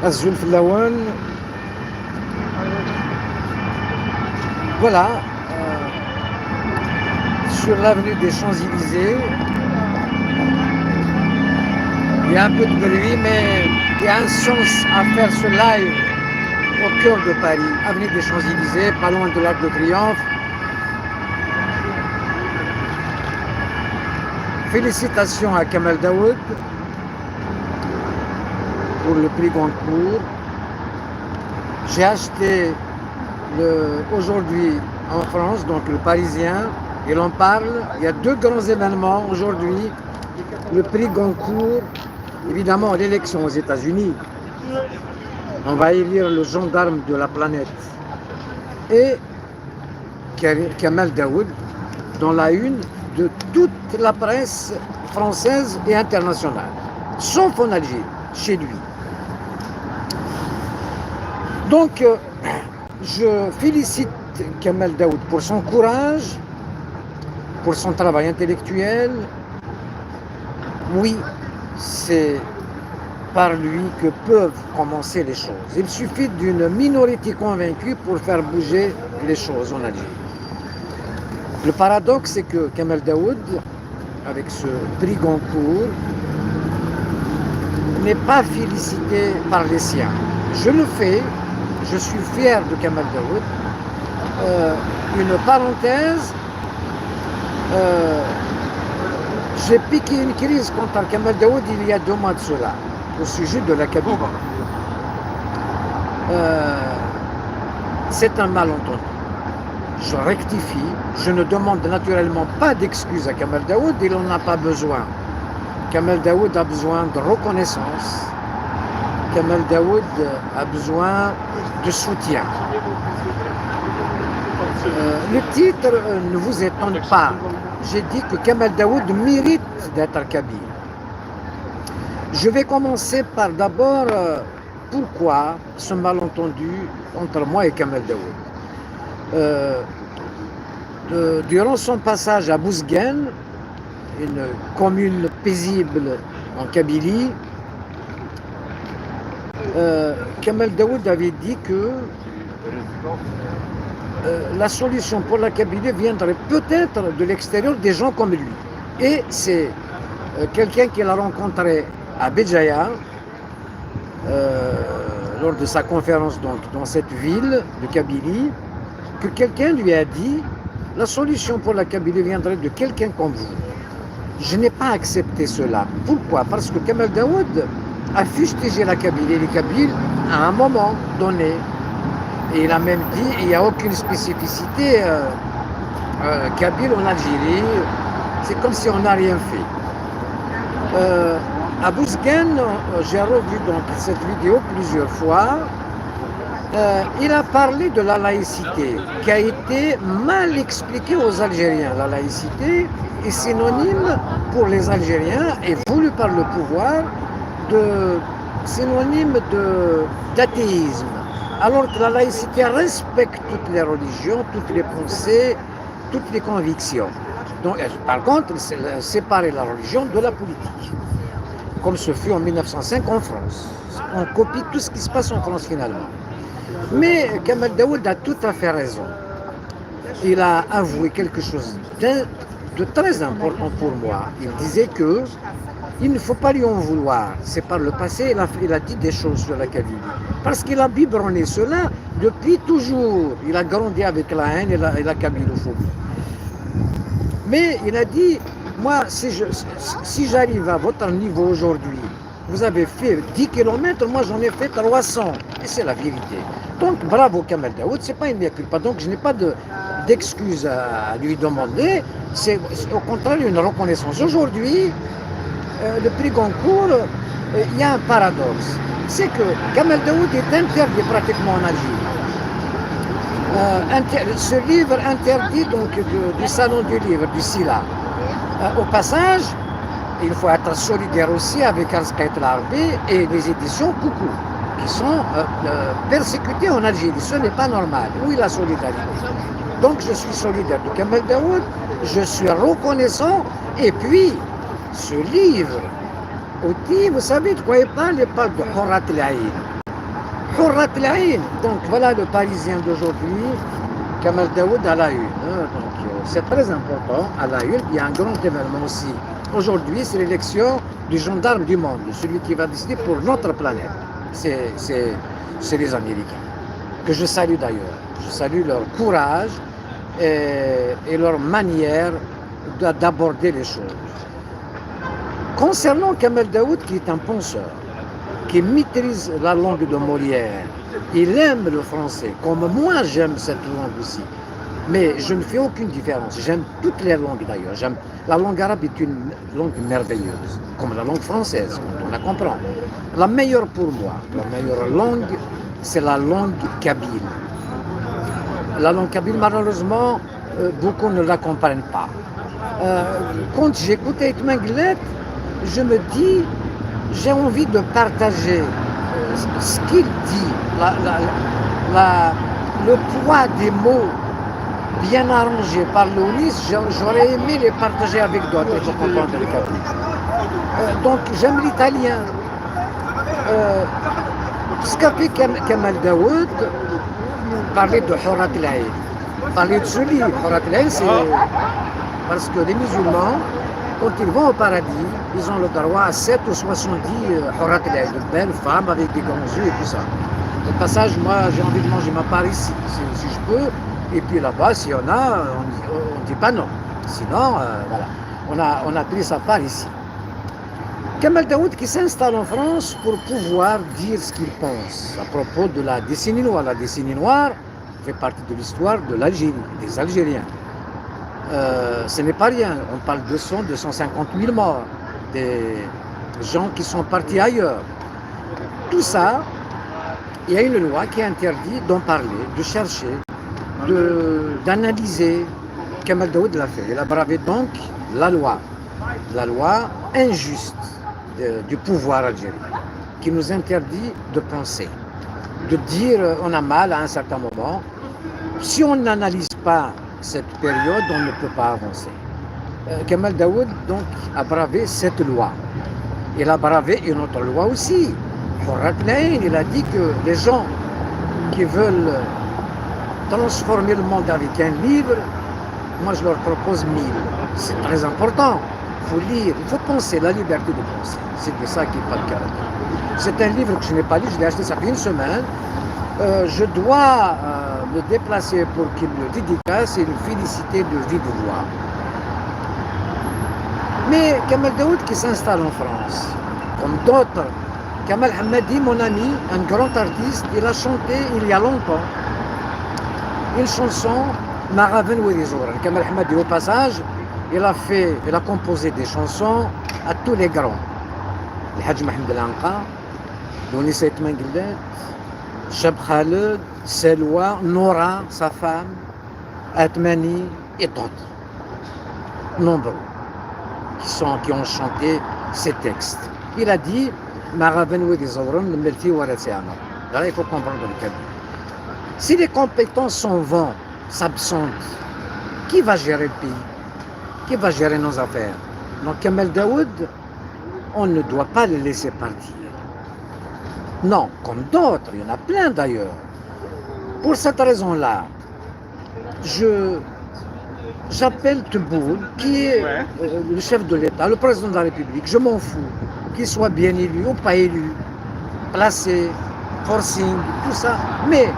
Azul Flawan, voilà, sur l'avenue des Champs-Élysées, il y a un peu de bruit, mais il y a un sens à faire ce live au cœur de Paris, avenue des Champs-Élysées, pas loin de l'Arc de Triomphe. Félicitations à Kamel Daoud pour le prix Goncourt. J'ai acheté aujourd'hui en France, donc le Parisien, il en parle. Il y a deux grands événements aujourd'hui. Le prix Goncourt, évidemment l'élection aux États-Unis. On va élire le gendarme de la planète. Et Kamel Daoud, dans la une de toute la presse française et internationale, sauf en Algérie, chez lui. Donc, je félicite Kamel Daoud pour son courage, pour son travail intellectuel. Oui, c'est par lui que peuvent commencer les choses. Il suffit d'une minorité convaincue pour faire bouger les choses en Algérie. Le paradoxe, c'est que Kamel Daoud, avec ce prix Goncourt, n'est pas félicité par les siens. Je le fais, je suis fier de Kamel Daoud. Une parenthèse, j'ai piqué une crise contre Kamel Daoud il y a 2 mois de cela, au sujet de la Kabylie. C'est un malentendu. Je rectifie, je ne demande naturellement pas d'excuses à Kamel Daoud, il n'en a pas besoin. Kamel Daoud a besoin de reconnaissance, Kamel Daoud a besoin de soutien. Le titre ne vous étonne pas. J'ai dit que Kamel Daoud mérite d'être kabyle. Je vais commencer par d'abord pourquoi ce malentendu entre moi et Kamel Daoud. Durant son passage à Bouzguen, une commune paisible en Kabylie, Kamel Daoud avait dit que la solution pour la Kabylie viendrait peut-être de l'extérieur des gens comme lui. Et c'est quelqu'un qu'il a rencontré à Béjaïa, lors de sa conférence donc, dans cette ville de Kabylie, que quelqu'un lui a dit la solution pour la Kabylie viendrait de quelqu'un comme vous. Je n'ai pas accepté cela. Pourquoi? Parce que Kamel Daoud a fustigé la Kabylie et les Kabyles à un moment donné. Et il a même dit qu'il n'y a aucune spécificité kabyle en Algérie. C'est comme si on n'a rien fait. À Bouzguen, j'ai revu donc cette vidéo plusieurs fois. Il a parlé de la laïcité qui a été mal expliquée aux Algériens. La laïcité est synonyme pour les Algériens et voulu par le pouvoir synonyme d'athéisme. Alors que la laïcité respecte toutes les religions, toutes les pensées, toutes les convictions. Donc, par contre, c'est séparer la religion de la politique, comme ce fut en 1905 en France. On copie tout ce qui se passe en France finalement. Mais Kamel Daoud a tout à fait raison. Il a avoué quelque chose de très important pour moi. Il disait que il ne faut pas lui en vouloir. C'est par le passé, il a dit des choses sur la Kabylie. Parce qu'il a biberonné cela depuis toujours. Il a grandi avec la haine et la kabylophobie. Mais il a dit, moi, si j'arrive à votre niveau aujourd'hui, vous avez fait 10 km, moi j'en ai fait 300. Et c'est la vérité. Donc bravo Kamel Daoud, c'est pas une mea culpa. Donc je n'ai pas d'excuses à lui demander. C'est au contraire une reconnaissance. Aujourd'hui, le prix Goncourt, il y a un paradoxe. C'est que Kamel Daoud est interdit pratiquement en Algérie. Ce livre interdit donc du salon du livre, du SILA. Au passage, il faut être solidaire aussi avec Al-Sqaït Larbi et les éditions Coucou, qui sont persécutées en Algérie. Ce n'est pas normal. Où est la solidarité? Donc je suis solidaire de Kamel Daoud, je suis reconnaissant, et puis ce livre, Outi, vous savez de quoi il parle? Il parle de Horat el-Aïd. Khurrat al-Ain. Donc voilà le Parisien d'aujourd'hui, Kamal Daoud à la une. Donc c'est très important à la une. Il y a un grand événement aussi. Aujourd'hui, c'est l'élection du gendarme du monde, celui qui va décider pour notre planète. C'est les Américains, que je salue d'ailleurs. Je salue leur courage et leur manière d'aborder les choses. Concernant Kamal Daoud, qui est un penseur, qui maîtrise la langue de Molière, il aime le français, comme moi j'aime cette langue aussi. Mais je ne fais aucune différence. J'aime toutes les langues d'ailleurs. La langue arabe est une langue merveilleuse, comme la langue française, quand on la comprend. La meilleure pour moi, la meilleure langue, c'est la langue kabyle. La langue kabyle, malheureusement, beaucoup ne la comprennent pas. Quand j'écoute Aït Menglet, je me dis, j'ai envie de partager ce qu'il dit, le poids des mots bien arrangés par Lounis, j'aurais aimé les partager avec d'autres pour comprendre le kabyle. Donc j'aime l'italien. Ce qu'a fait Kamal Daoud, parler de Khurrat al-Ain, parler de ce livre. Khurrat al-Ain, c'est parce que les musulmans, quand ils vont au paradis, ils ont le droit à 7 ou 70 Khurrat al-Ain, de belles femmes avec des grands yeux et tout ça. Au passage, moi, j'ai envie de manger ma part ici, si je peux. Et puis là-bas, s'il y en a, on ne dit pas non. Sinon, voilà, on a pris sa part ici. Kamal Daoud qui s'installe en France pour pouvoir dire ce qu'il pense à propos de la décennie noire. La décennie noire fait partie de l'histoire de l'Algérie, des Algériens. Ce n'est pas rien, on parle de 250 000 morts, des gens qui sont partis ailleurs. Tout ça, il y a une loi qui interdit d'en parler, de chercher, d'analyser. Kamal Daoud l'a fait. Il a bravé donc la loi injuste du pouvoir algérien, qui nous interdit de penser, de dire on a mal à un certain moment. Si on n'analyse pas cette période, on ne peut pas avancer. Kamal Daoud donc a bravé cette loi. Il a bravé une autre loi aussi. Khurrat al-Ain, il a dit que les gens qui veulent transformer le monde avec un livre, moi je leur propose 1000. C'est très important. Il faut lire, il faut penser, la liberté de penser. C'est de ça qu'il parle Kamal Daoud. C'est un livre que je n'ai pas lu, je l'ai acheté ça fait une semaine. Je dois me déplacer pour qu'il le dédicace et le féliciter de vive voix. Mais Kamal Daoud qui s'installe en France, comme d'autres, Kamal Hammadi, mon ami, un grand artiste, il a chanté il y a longtemps une chanson, Maraven Ouérizouran. Kamal Hammadi, au passage, il a composé des chansons à tous les grands. Le Hadj Mohamed Al-Anqa, Lounis Aït Menglet, Cheb Khaled, Selwa, Nora, sa femme, Atmani et d'autres. Nombreux qui ont chanté ces textes. Il a dit Maraven Ouérizouran, le Melfi Waratséama. Là, il faut comprendre le cas. Si les compétences s'en vont, s'absentent, qui va gérer le pays? Qui va gérer nos affaires? Donc Kamal Daoud, on ne doit pas le laisser partir. Non, comme d'autres, il y en a plein d'ailleurs. Pour cette raison-là, j'appelle Tebboune, qui est le chef de l'État, le président de la République, je m'en fous, qu'il soit bien élu ou pas élu, placé, forcing, tout ça, mais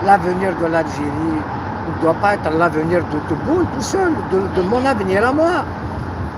l'avenir de l'Algérie ne doit pas être l'avenir de Tebboune tout seul, de mon avenir à moi.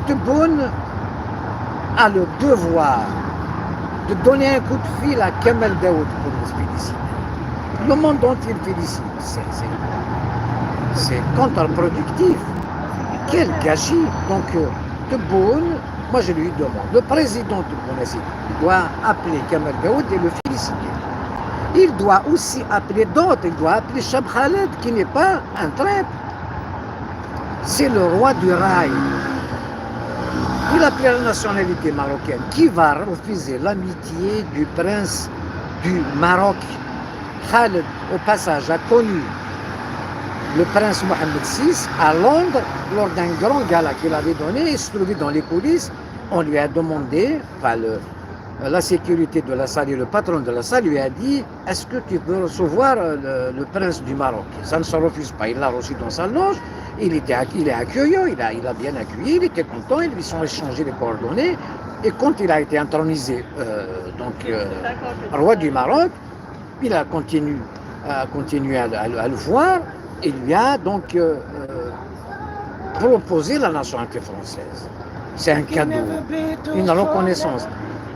Tebboune a le devoir de donner un coup de fil à Kamal Daoud pour le féliciter. Le monde dont il félicite, c'est contre-productif. Quel gâchis. Donc Tebboune, moi je lui demande, le président Tebboune doit appeler Kamal Daoud et le féliciter. Il doit aussi appeler d'autres, il doit appeler Cheb Khaled qui n'est pas un traître. C'est le roi du rail. Il a pris la nationalité marocaine. Qui va refuser l'amitié du prince du Maroc? Khaled, au passage, a connu le prince Mohammed VI à Londres lors d'un grand gala qu'il avait donné. Il se trouvait dans les coulisses. On lui a demandé, la sécurité de la salle et le patron de la salle lui a dit est-ce que tu peux recevoir le prince du Maroc? Ça ne se refuse pas. Il l'a reçu dans sa loge, il est accueillant, il a bien accueilli, il était content, ils lui sont échangés les coordonnées. Et quand il a été intronisé roi du Maroc, il a continué à le voir et lui a donc proposé la nationalité française. C'est un cadeau, une reconnaissance.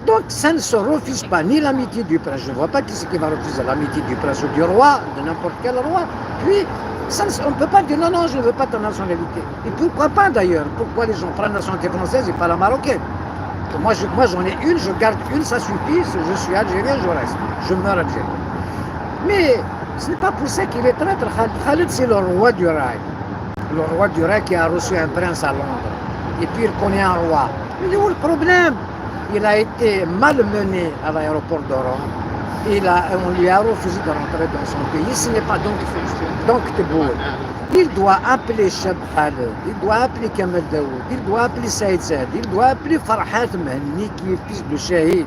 Donc ça ne se refuse pas, ni l'amitié du prince. Je ne vois pas qui c'est qui va refuser l'amitié du prince ou du roi, de n'importe quel roi. Puis, on ne peut pas dire non, je ne veux pas ta nationalité. Et pourquoi pas d'ailleurs? Pourquoi les gens prennent la nationalité française et pas la marocaine? Moi j'en ai une, je garde une, ça suffit. Je suis algérien, je reste. Je meurs algérien. Mais ce n'est pas pour ça qu'il est traître. Khaled, c'est le roi du rail. Le roi du rail qui a reçu un prince à Londres. Et puis il connaît un roi. Il dit où le problème? Il a été malmené à l'aéroport de Rome. On lui a refusé de rentrer dans son pays. Ce n'est pas donc Tebboune. Il doit appeler Cheb Khaled, il doit appeler Kamel Daoud, il doit appeler Saïd Saad, il doit appeler Farhat Mehni qui est fils de Shahid.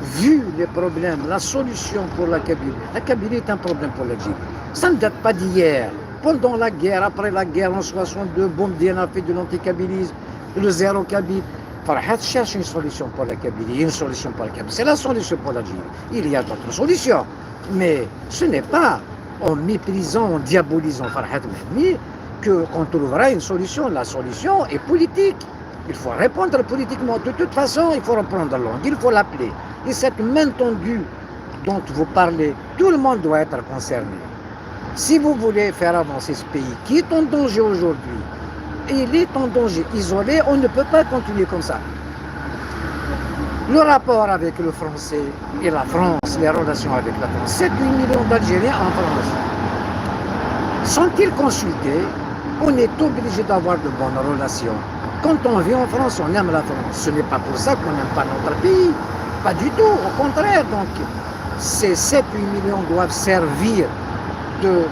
Vu les problèmes, la solution pour la Kabylie est un problème pour l'Algérie. Ça ne date pas d'hier. Pendant la guerre, après la guerre en 62, Boumediene a fait de l'anticabylisme, le zéro Kabyle. Farhat cherche une solution pour la Kabylie, une solution pour la Kabylie. C'est la solution pour l'Algérie. Il y a d'autres solutions, mais ce n'est pas en méprisant, en diabolisant Farhat Mehni qu'on trouvera une solution. La solution est politique. Il faut répondre politiquement. De toute façon, il faut reprendre l'onde, il faut l'appeler. Et cette main tendue dont vous parlez, tout le monde doit être concerné. Si vous voulez faire avancer ce pays qui est en danger aujourd'hui, il est en danger isolé, on ne peut pas continuer comme ça. Le rapport avec le français et la France, les relations avec la France, 7-8 millions d'Algériens en France. Sont-ils consultés? On est obligé d'avoir de bonnes relations. Quand on vit en France, on aime la France. Ce n'est pas pour ça qu'on n'aime pas notre pays. Pas du tout, au contraire. Donc, ces 7-8 millions doivent servir de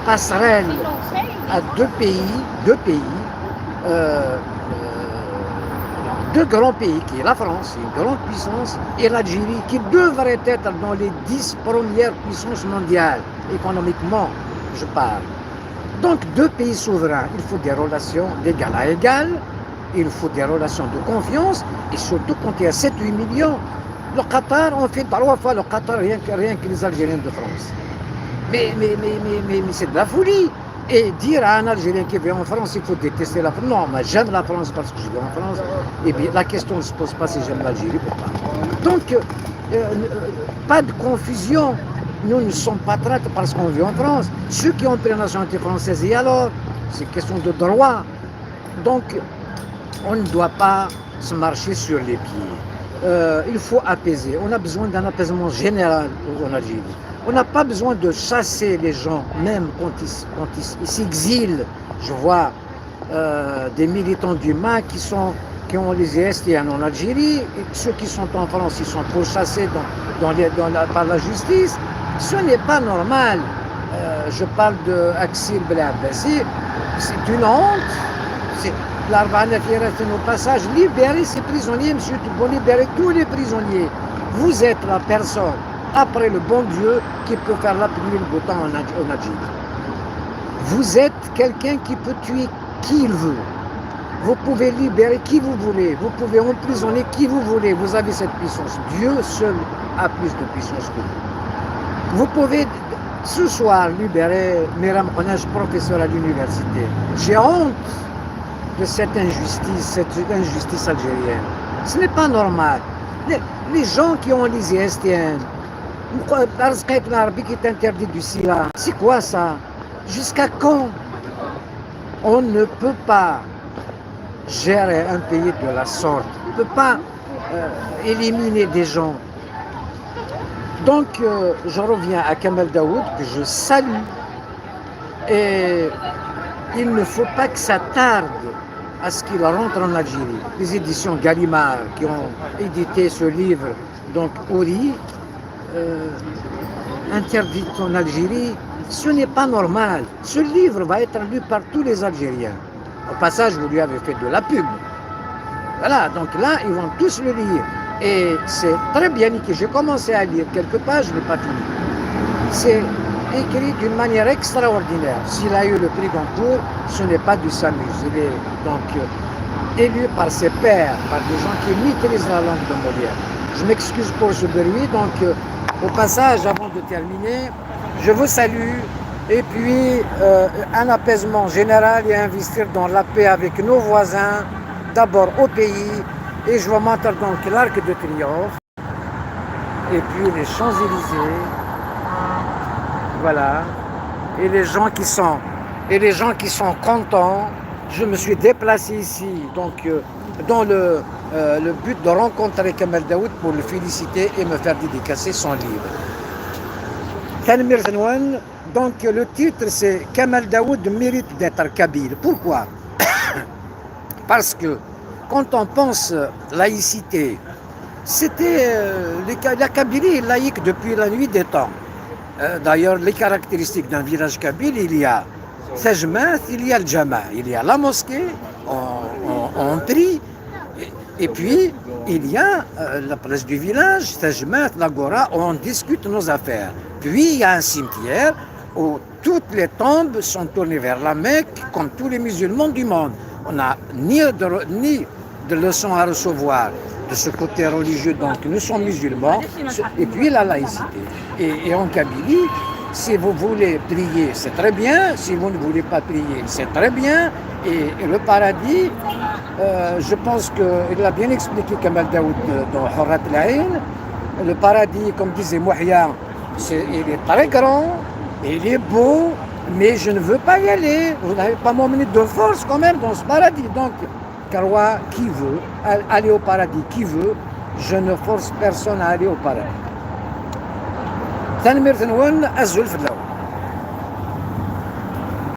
passerelle à deux grands pays, qui est la France, une grande puissance, et l'Algérie, qui devrait être dans les 10 premières puissances mondiales, économiquement, je parle. Donc, deux pays souverains, il faut des relations d'égal à égal, il faut des relations de confiance, et surtout quand il y a 7-8 millions, le Qatar, on fait 3 fois le Qatar, rien que les Algériens de France. Mais c'est de la folie. Et dire à un Algérien qui vit en France, il faut détester la France. Non, mais j'aime la France parce que je vis en France. Et bien, la question ne se pose pas si j'aime l'Algérie ou pas. Donc, pas de confusion. Nous ne sommes pas traîtres parce qu'on vit en France. Ceux qui ont pris la nationalité française, et alors, c'est question de droit. Donc, on ne doit pas se marcher sur les pieds. Il faut apaiser. On a besoin d'un apaisement général en Algérie. On n'a pas besoin de chasser les gens, même quand ils s'exilent. Je vois des militants du MAC qui ont les ISTN en Algérie, et ceux qui sont en France, ils sont pourchassés par la justice. Ce n'est pas normal. Je parle de Aksil Belabassi. C'est une honte. L'Arbanef qui reste au passage. Libérez ces prisonniers, M. Toubon, libérez tous les prisonniers. Vous êtes la personne, après le bon Dieu, qui peut faire la pluie et le beau temps en Algérie. Vous êtes quelqu'un qui peut tuer qui il veut. Vous pouvez libérer qui vous voulez. Vous pouvez emprisonner qui vous voulez. Vous avez cette puissance. Dieu seul a plus de puissance que vous. Vous pouvez ce soir libérer Miram Khanaj, professeur à l'université. J'ai honte de cette injustice algérienne. Ce n'est pas normal. Les gens qui ont les ISTN, l'arabe qui est interdit du Sila, c'est quoi ça? Jusqu'à quand? On ne peut pas gérer un pays de la sorte. On ne peut pas éliminer des gens. Donc, je reviens à Kamel Daoud, que je salue. Et il ne faut pas que ça tarde à ce qu'il rentre en Algérie. Les éditions Gallimard qui ont édité ce livre, donc Ouri, interdit en Algérie, ce n'est pas normal. Ce livre va être lu par tous les Algériens. Au passage, vous lui avez fait de la pub. Voilà, donc là, ils vont tous le lire. Et c'est très bien écrit. J'ai commencé à lire quelques pages, je n'ai pas fini. C'est écrit d'une manière extraordinaire. S'il a eu le prix Goncourt, ce n'est pas du s'amuse. Il est donc élu par ses pairs, par des gens qui maîtrisent la langue de Molière. Je m'excuse pour ce bruit, donc au passage, avant de terminer, je vous salue et puis un apaisement général et investir dans la paix avec nos voisins, d'abord au pays, et je vous montre donc l'Arc de Triomphe, et puis les Champs-Élysées, voilà, et les gens qui sont contents. Je me suis déplacé ici, donc dans le but de rencontrer Kamel Daoud pour le féliciter et me faire dédicacer son livre. Tanmir Zenouane, donc le titre c'est Kamel Daoud mérite d'être kabyle. Pourquoi? Parce que quand on pense laïcité, c'était la Kabylie est laïque depuis la nuit des temps. D'ailleurs, les caractéristiques d'un village kabyle, il y a Sejmet, il y a le Jama, il y a la mosquée, on prie, et puis il y a la place du village, Sejmet, l'Agora, où on discute nos affaires. Puis il y a un cimetière où toutes les tombes sont tournées vers la Mecque, comme tous les musulmans du monde. On n'a ni de leçons à recevoir de ce côté religieux, donc nous sommes musulmans, et puis la laïcité. Et en Kabylie, si vous voulez prier, c'est très bien, si vous ne voulez pas prier, c'est très bien, et le paradis, je pense qu'il a bien expliqué Kamel Daoud dans Hurrat al-Ain, le paradis, comme disait Mouhia, il est très grand, il est beau, mais je ne veux pas y aller, vous n'avez pas m'emmener de force quand même dans ce paradis, donc Karoua, qui veut aller au paradis, qui veut, je ne force personne à aller au paradis. Tanmir Zenouane, Azul Fidlaoui.